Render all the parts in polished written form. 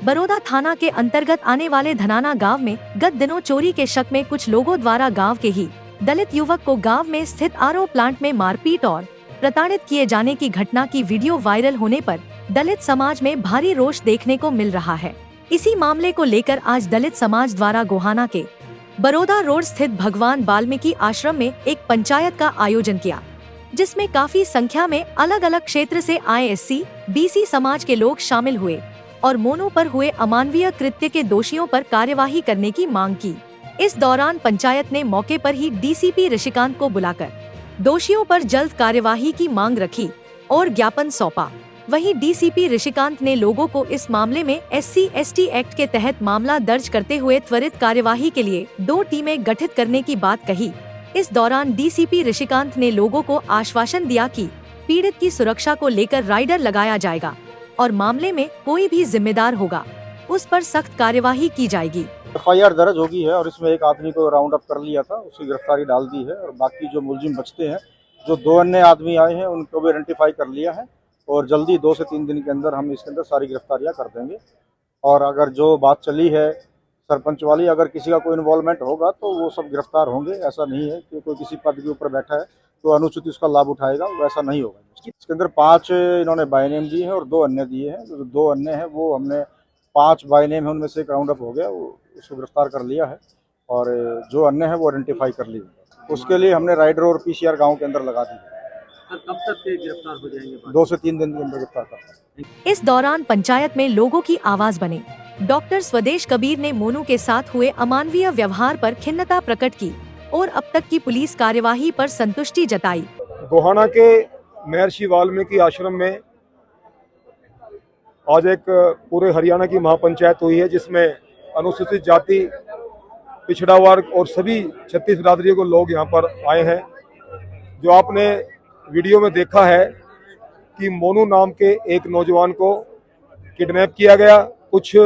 बरोदा थाना के अंतर्गत आने वाले धनाना गांव में गत दिनों चोरी के शक में कुछ लोगों द्वारा गांव के ही दलित युवक को गांव में स्थित आरओ प्लांट में मारपीट और प्रताड़ित किए जाने की घटना की वीडियो वायरल होने पर दलित समाज में भारी रोष देखने को मिल रहा है। इसी मामले को लेकर आज दलित समाज द्वारा गोहाना के बरोदा रोड स्थित भगवान वाल्मीकि आश्रम में एक पंचायत का आयोजन किया, जिसमें काफी संख्या में अलग अलग क्षेत्र से आए एससी, बीसी समाज के लोग शामिल हुए और मोनू पर हुए अमानवीय कृत्य के दोषियों पर कार्यवाही करने की मांग की। इस दौरान पंचायत ने मौके पर ही डीसीपी ऋषिकांत को बुलाकर दोषियों पर जल्द कार्यवाही की मांग रखी और ज्ञापन सौंपा। वहीं डीसीपी ऋषिकांत ने लोगों को इस मामले में SC/ST एक्ट के तहत मामला दर्ज करते हुए त्वरित कार्यवाही के लिए 2 टीमें गठित करने की बात कही। इस दौरान डीसीपी ऋषिकांत ने लोगों को आश्वासन दिया कि पीड़ित की सुरक्षा को लेकर राइडर लगाया जाएगा और मामले में कोई भी जिम्मेदार होगा उस पर सख्त कार्यवाही की जाएगी। FIR दर्ज होगी है और इसमें एक आदमी को राउंड अप कर लिया था, उसकी गिरफ्तारी डाल दी है और बाकी जो मुलजिम बचते हैं, जो 2 अन्य आदमी आए हैं उनको भी आइडेंटिफाई कर लिया है और जल्दी 2 से 3 दिन के अंदर हम इसके अंदर सारी गिरफ्तारियां कर देंगे। और अगर जो बात चली है सरपंच वाली, अगर किसी का कोई इन्वॉल्वमेंट होगा तो वो सब गिरफ्तार होंगे। ऐसा नहीं है कि कोई किसी पद के ऊपर बैठा है तो अनुचित उसका लाभ उठाएगा, वैसा नहीं होगा। इसके अंदर 5 इन्होंने बाय नेम दिए हैं और 2 अन्य दिए हैं। जो 2 अन्य हैं वो हमने 5 बाय नेम है, उनमें से एक राउंड अप हो गया, उसको गिरफ्तार कर लिया है और जो अन्य है वो आइडेंटिफाई कर लिए। उसके लिए हमने राइडर और PCR गाँव के अंदर लगा दी है। कब तक गिरफ्तार हो जाएंगे? 2 से 3 दिन के अंदर गिरफ्तार कर। इस दौरान पंचायत में लोगों की आवाज बने डॉक्टर स्वदेश कबीर ने मोनू के साथ हुए अमानवीय व्यवहार पर खिन्नता प्रकट की और अब तक की पुलिस कार्यवाही पर संतुष्टि जताई। गोहाना के महर्षि वाल्मीकि आश्रम में आज एक पूरे हरियाणा की महापंचायत हुई है, जिसमें अनुसूचित जाति, पिछड़ा वर्ग और सभी 36 बिरादरियों को लोग यहाँ पर आए हैं। जो आपने वीडियो में देखा है कि मोनू नाम के एक नौजवान को किडनैप किया गया कुछ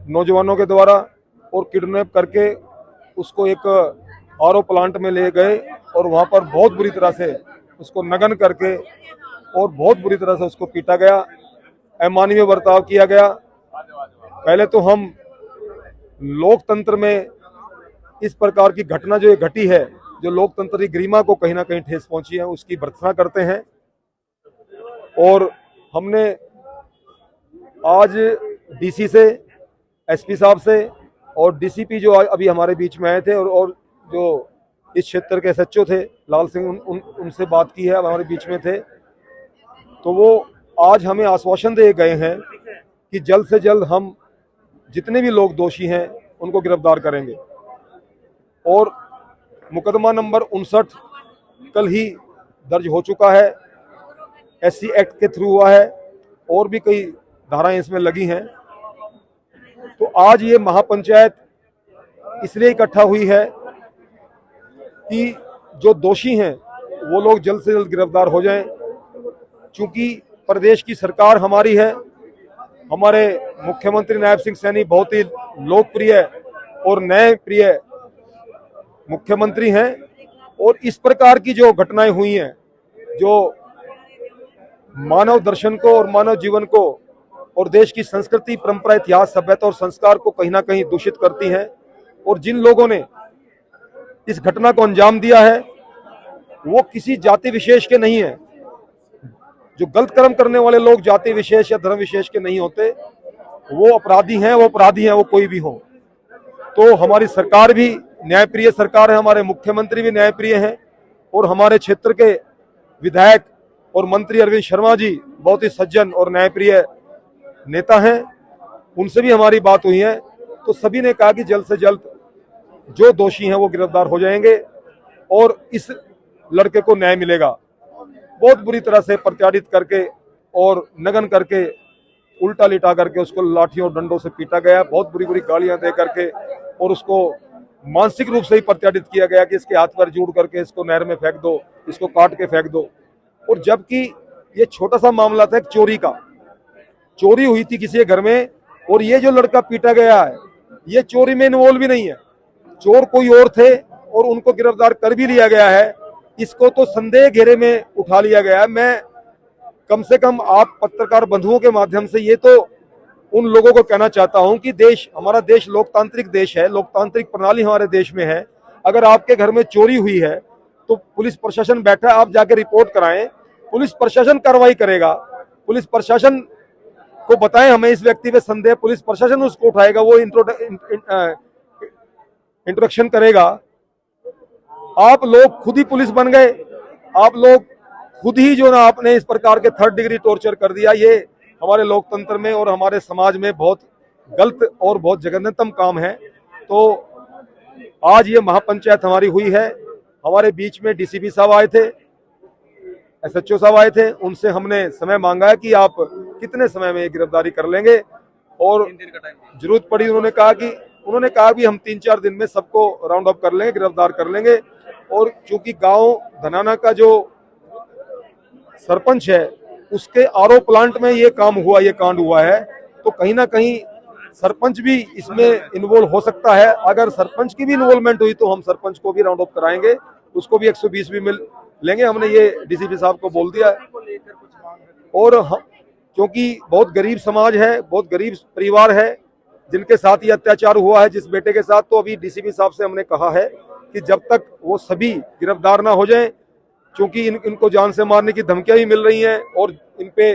नौजवानों के द्वारा और किडनैप करके उसको एक आरओ प्लांट में ले गए और वहाँ पर बहुत बुरी तरह से उसको नग्न करके और बहुत बुरी तरह से उसको पीटा गया, अमानवीय बर्ताव किया गया। पहले तो हम लोकतंत्र में इस प्रकार की घटना जो घटी है, जो लोकतंत्र की गरिमा को कहीं ना कहीं ठेस पहुंची है, उसकी भर्त्सना करते हैं। और हमने आज DC से, SP साहब से और DCP जो अभी हमारे बीच में आए थे और जो इस क्षेत्र के SHO थे लाल सिंह, उनसे बात की है, हमारे बीच में थे। तो वो आज हमें आश्वासन दे गए हैं कि जल्द से जल्द हम जितने भी लोग दोषी हैं उनको गिरफ्तार करेंगे। और मुकदमा नंबर 59 कल ही दर्ज हो चुका है, SC एक्ट के थ्रू हुआ है और भी कई धाराएं इसमें लगी हैं। तो आज ये महापंचायत इसलिए इकट्ठा हुई है कि जो दोषी हैं वो लोग जल्द से जल्द गिरफ्तार हो जाएं। चूंकि प्रदेश की सरकार हमारी है, हमारे मुख्यमंत्री नायब सिंह सैनी बहुत ही लोकप्रिय और न्यायप्रिय मुख्यमंत्री हैं और इस प्रकार की जो घटनाएं हुई हैं, जो मानव दर्शन को और मानव जीवन को और देश की संस्कृति, परंपरा, इतिहास, सभ्यता और संस्कार को कहीं ना कहीं दूषित करती हैं, और जिन लोगों ने इस घटना को अंजाम दिया है वो किसी जाति विशेष के नहीं है। जो गलत कर्म करने वाले लोग जाति विशेष या धर्म विशेष के नहीं होते, वो अपराधी हैं, वो कोई भी हो। तो हमारी सरकार भी न्यायप्रिय सरकार है, हमारे मुख्यमंत्री भी न्यायप्रिय हैं और हमारे क्षेत्र के विधायक और मंत्री अरविंद शर्मा जी बहुत ही सज्जन और न्यायप्रिय नेता हैं, उनसे भी हमारी बात हुई है। तो सभी ने कहा कि जल्द से जल्द जो दोषी हैं वो गिरफ्तार हो जाएंगे और इस लड़के को न्याय मिलेगा। बहुत बुरी तरह से प्रताड़ित करके और नग्न करके, उल्टा लिटा करके उसको लाठियों और डंडों से पीटा गया, बहुत बुरी बुरी गालियां दे करके और उसको मानसिक रूप से ही प्रताड़ित किया गया कि इसके हाथ पैर जोड़ करके इसको नहर में फेंक दो, इसको काट के फेंक दो। और जबकि ये छोटा सा मामला था, चोरी का, चोरी हुई थी किसी के घर में और ये जो लड़का पीटा गया है ये चोरी में इन्वॉल्व भी नहीं है, चोर कोई और थे और उनको गिरफ्तार कर भी लिया गया है। इसको तो संदेह घेरे में उठा लिया गया है। मैं कम से कम आप पत्रकार बंधुओं के माध्यम से ये तो उन लोगों को कहना चाहता हूं कि हमारा देश लोकतांत्रिक देश है, लोकतांत्रिक प्रणाली हमारे देश में है। अगर आपके घर में चोरी हुई है तो पुलिस प्रशासन बैठा है, आप जाके रिपोर्ट कराएं, पुलिस प्रशासन कार्रवाई करेगा। पुलिस प्रशासन को बताएं हमें इस व्यक्ति पे संदेह, पुलिस प्रशासन उसको उठाएगा, वो इंट्रोडक्शन करेगा। आप लोग खुद ही पुलिस बन गए, आप लोग खुद ही जो ना आपने इस प्रकार के 3rd डिग्री टॉर्चर कर दिया। ये हमारे लोकतंत्र में और हमारे समाज में बहुत गलत और बहुत जघन्यतम काम है। तो आज ये महापंचायत हमारी हुई है। हमारे बीच में डीसीपी साहब आए थे, एसएचओ साहब आए थे, उनसे हमने समय मांगा है कि आप कितने समय में गिरफ्तारी कर लेंगे, और जरूरत पड़ी उन्होंने कहा कि हम 3-4 दिन में सबको राउंड अप कर लेंगे, गिरफ्तार कर लेंगे। और क्योंकि गांव धनाना का जो सरपंच है उसके आरओ प्लांट में ये काम हुआ, ये कांड हुआ है, तो कहीं ना कहीं सरपंच भी इसमें इन्वॉल्व हो सकता है। अगर सरपंच की भी इन्वॉल्वमेंट हुई तो हम सरपंच को भी राउंड अप कराएंगे, उसको भी 120 भी मिल लेंगे, हमने ये डीसीपी साहब को बोल दिया है। और क्योंकि बहुत गरीब समाज है, बहुत गरीब परिवार है जिनके साथ ये अत्याचार हुआ है, जिस बेटे के साथ, तो अभी डीसीपी साहब से हमने कहा है कि जब तक वो सभी गिरफ्तार ना हो जाएं, क्योंकि इनको जान से मारने की धमकियां भी मिल रही हैं और इन पे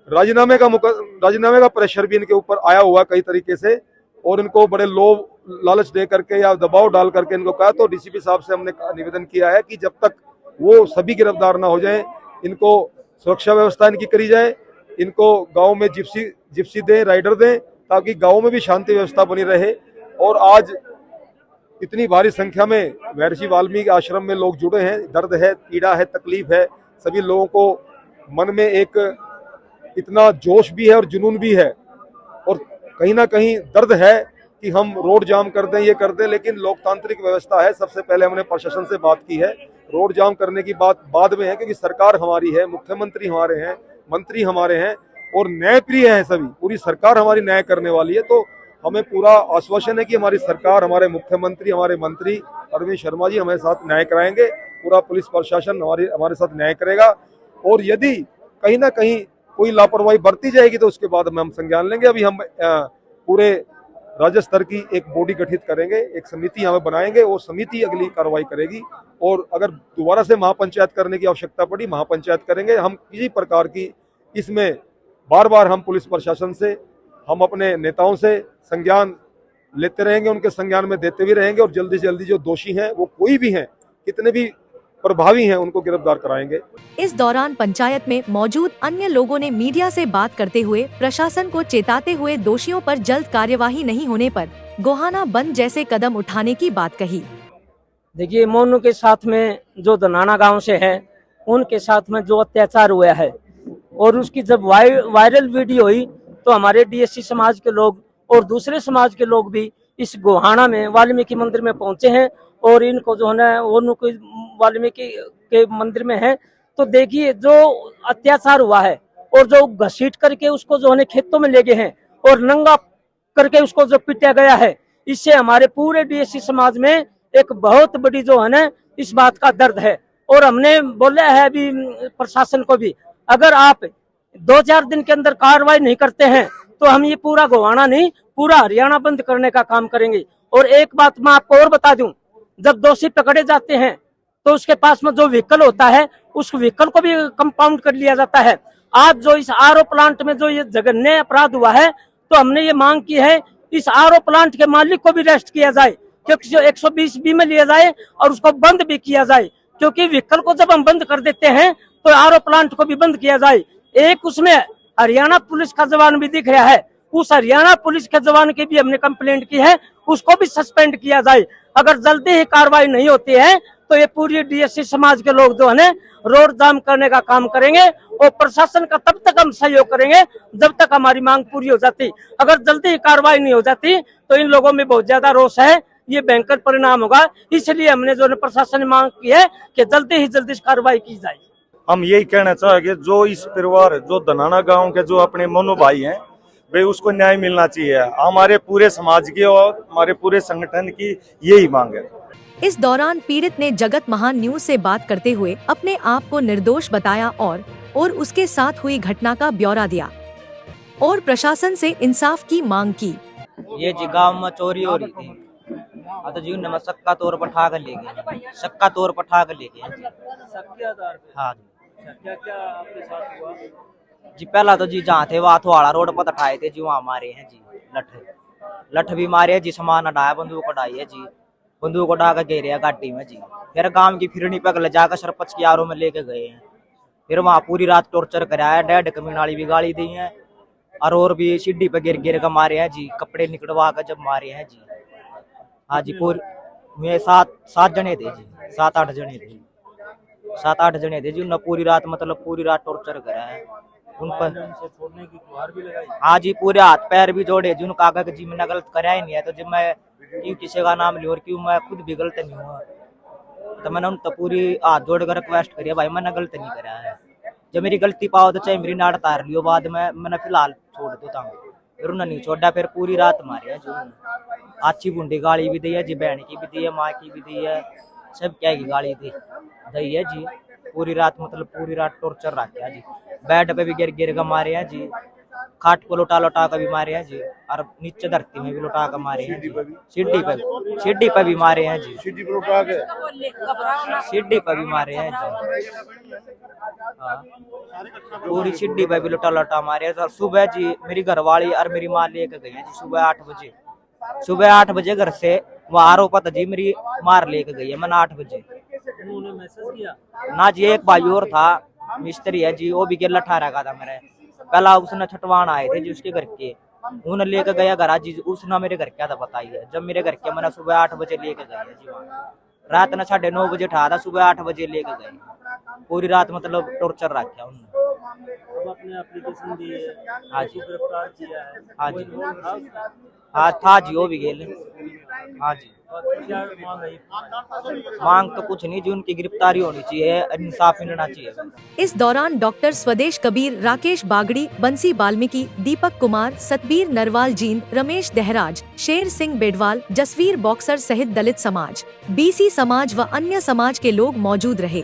राजीनामे का प्रेशर भी इनके ऊपर आया हुआ कई तरीके से, और इनको बड़े लोभ लालच दे करके या दबाव डाल करके इनको कहा। तो डीसीपी साहब से हमने निवेदन किया है कि जब तक वो सभी गिरफ्तार ना हो जाएं, इनको सुरक्षा व्यवस्था इनकी करी जाए, इनको गांव में जिप्सी दें, राइडर दें, ताकि गांव में भी शांति व्यवस्था बनी रहे। और आज इतनी भारी संख्या में महर्षि वाल्मीकि आश्रम में लोग जुड़े हैं, दर्द है, पीड़ा है, तकलीफ है, सभी लोगों को मन में एक इतना जोश भी है और जुनून भी है, और कहीं ना कहीं दर्द है कि हम रोड जाम कर दें, ये कर दें, लेकिन लोकतांत्रिक व्यवस्था है। सबसे पहले हमने प्रशासन से बात की है, रोड जाम करने की बात बाद में है, क्योंकि सरकार हमारी है, मुख्यमंत्री हमारे हैं, मंत्री हमारे हैं और न्यायप्रिय है सभी, पूरी सरकार हमारी न्याय करने वाली है। तो हमें पूरा आश्वासन है कि हमारी सरकार, हमारे मुख्यमंत्री, हमारे मंत्री अरविंद शर्मा जी हमारे साथ न्याय कराएंगे, पूरा पुलिस प्रशासन हमारे साथ न्याय करेगा। और यदि कहीं ना कहीं कोई लापरवाही बरती जाएगी तो उसके बाद हम संज्ञान लेंगे। अभी हम पूरे राज्य स्तर की एक बॉडी गठित करेंगे, एक समिति हमें बनाएंगे, वो समिति अगली कार्रवाई करेगी, और अगर दोबारा से महापंचायत करने की आवश्यकता पड़ी महापंचायत करेंगे। हम किसी प्रकार की इसमें बार बार हम पुलिस प्रशासन से, हम अपने नेताओं से संज्ञान लेते रहेंगे, उनके संज्ञान में देते भी रहेंगे, और जल्दी से जल्दी जो दोषी हैं, वो कोई भी हैं, कितने भी प्रभावी हैं, उनको गिरफ्तार कराएंगे। इस दौरान पंचायत में मौजूद अन्य लोगों ने मीडिया से बात करते हुए प्रशासन को चेताते हुए दोषियों पर जल्द कार्यवाही नहीं होने पर गोहाना बंद जैसे कदम उठाने की बात कही। देखिए, मोनू के साथ में जो धनाना गांव से है, उनके साथ में जो अत्याचार हुआ है, और उसकी जब वायरल वीडियो हुई तो हमारे डीएससी समाज के लोग और दूसरे समाज के लोग भी इस गोहाना में वाल्मीकि मंदिर में पहुंचे हैं, और इनको जो है वो वाल्मीकि के मंदिर में है। तो देखिए, जो अत्याचार हुआ है और जो घसीट करके उसको जो है खेतों में ले गए हैं और नंगा करके उसको जो पीटा गया है, इससे हमारे पूरे डीएससी समाज में एक बहुत बड़ी जो है ना इस बात का दर्द है। और हमने बोला है अभी प्रशासन को भी, अगर आप 2-4 दिन के अंदर कार्रवाई नहीं करते हैं तो हम ये पूरा गोहाना नहीं, पूरा हरियाणा बंद करने का काम करेंगे। और एक बात मैं आपको और बता दूं, जब दोषी पकड़े जाते हैं तो उसके पास में जो व्हीकल होता है, उस व्हीकल को भी कंपाउंड कर लिया जाता है। आज जो इस आरओ प्लांट में जो ये जघन्य अपराध हुआ है, तो हमने ये मांग की है इस आरओ प्लांट के मालिक को भी अरेस्ट किया जाए, क्योंकि जो 120B में लिया जाए और उसको बंद भी किया जाए, क्योंकि व्हीकल को जब हम बंद कर देते हैं तो आरओ प्लांट को भी बंद किया जाए। एक उसमें हरियाणा पुलिस का जवान भी दिख रहा है, उस हरियाणा पुलिस के जवान की भी हमने कंप्लेंट की है, उसको भी सस्पेंड किया जाए। अगर जल्दी ही कार्रवाई नहीं होती है तो ये पूरी डीएससी समाज के लोग जो है रोड जाम करने का काम करेंगे, और प्रशासन का तब तक हम सहयोग करेंगे जब तक हमारी मांग पूरी हो जाती। अगर जल्दी ही कार्रवाई नहीं हो जाती तो इन लोगों में बहुत ज्यादा रोष है, ये भयंकर परिणाम होगा। इसलिए हमने जो प्रशासन ने मांग की है कि जल्दी ही जल्दी कार्रवाई की जाए। हम यही कहना चाहेंगे, जो इस परिवार, जो धनाना गांव के जो अपने मोनू भाई हैं, वे उसको न्याय मिलना चाहिए। हमारे पूरे समाज की और हमारे पूरे संगठन की यही मांग है। इस दौरान पीड़ित ने जगत महान न्यूज से बात करते हुए अपने आप को निर्दोष बताया और उसके साथ हुई घटना का ब्यौरा दिया। और प्रशासन से इंसाफ की मांग की। ये जी गाँव में चोरी हो रही थी, तो जी उन्हें सक्का तौर पर ठा कर ले गए, सक्का तौर पर ठा कर ले गए। हाँ जी। क्या क्या आपके साथ हुआ? जी पहला तो जी जहाँ थे वहाँ थोड़ा रोड पर उठाए थे जी, वहाँ मारे हैं जी लठ भी मारे हैं जी, सामान हटाया, बंदूक उठाई है जी, बंदूक उठा कर घेरे है गाड़ी में जी। फिर गांव की फिरनी पे ले जाकर सरपंच की आरों में लेके गए हैं। फिर वहाँ पूरी रात टॉर्चर कराया, डेढ़ कमीनाली भी गाली दी है, और भी सीढ़ी पे गिर गिर कर मारे हैं जी, कपड़े निकलवा कर जब मारे हैं जी। हाँ जी, पूरी में सात जने थे जी, 7-8 जने थे, 7-8 जने थे जी। उन्हें पूरी रात मतलब पूरी रात टॉर्चर करा है उन पर। छोड़ने की गुहार भी लगाई? हाँ जी, पूरे हाथ पैर भी जोड़े जी, उन्होंने कहा कि जी मैंने गलत करा ही नहीं है, तो जब मैं क्यों किसी का नाम लिया और क्यों मैं खुद भी गलत नहीं हुआ, तो मैंने उन तो पूरी हाथ जोड़ कर रिक्वेस्ट करी भाई मैंने गलत नहीं करा है, जब मेरी गलती पाओ तो चाहे मेरी नाड़ तार लियो, बाद में मैंने फिलहाल छोड़ दो था। फिर उन्होंने नहीं छोड़ा, फिर पूरी रात मारे है जो अच्छी बूंदी गाली भी दी है जी, बहन की भी दी है, माँ की भी दी है, सब क्या की गाली दी है जी। पूरी रात मतलब पूरी रात टॉर्चर रखा जी, बेड पे भी गिर गिर कर मारे हैं जी, खाट को लौटा लौटा कर भी मारे हैं जी, और नीचे धरती में भी लौटा कर मारे हैं, सीढ़ी पे भी मारे हैं जी, सीढ़ी पे भी मारे हैं जी। हाँ, पूरी सीढ़ी पे भी लौटा लौटा मारे हैं। सुबह जी मेरी घरवाली और मेरी माँ लेके गई है जी, सुबह 8 बजे घर से वहाँ आरोपत जी मेरी मार लेके गई है, मैंने 8 बजे। उन्होंने मैसेज किया? ना जी, एक भाई और था मिस्त्री है जी, वो भी गेला ठहरा का था मेरे, पहला उसने छटवान आए थे जी उसके घर के, उन्हें लेके गया घर जी, उसने मेरे घर क्या था बताई है, जब मेरे घर के मैंने सुबह 8 बजे लेके गया जी, वहाँ रात ने 9:30 बजे उठा था, सुबह 8 बजे लेके गए, पूरी रात मतलब टॉर्चर रखा उन्होंने। अब आपने एप्लीकेशन दी है? हाँ जी। गिरफ्तार किया है? हाँ जी। कोई लोग था उसका? हाँ था जी, वो भी गेले। हाँ जी। और क्या मांग है? मांग तो कुछ नहीं जी, उनकी गिरफ्तारी होनी चाहिए, इंसाफ मिलना चाहिए। इस दौरान डॉक्टर स्वदेश कबीर, राकेश बागड़ी, बंसी बाल्मीकि, दीपक कुमार, सतबीर नरवाल जींद, रमेश दहराज, शेर सिंह बेडवाल, जसवीर बॉक्सर सहित दलित समाज, BC समाज व अन्य समाज के लोग मौजूद रहे।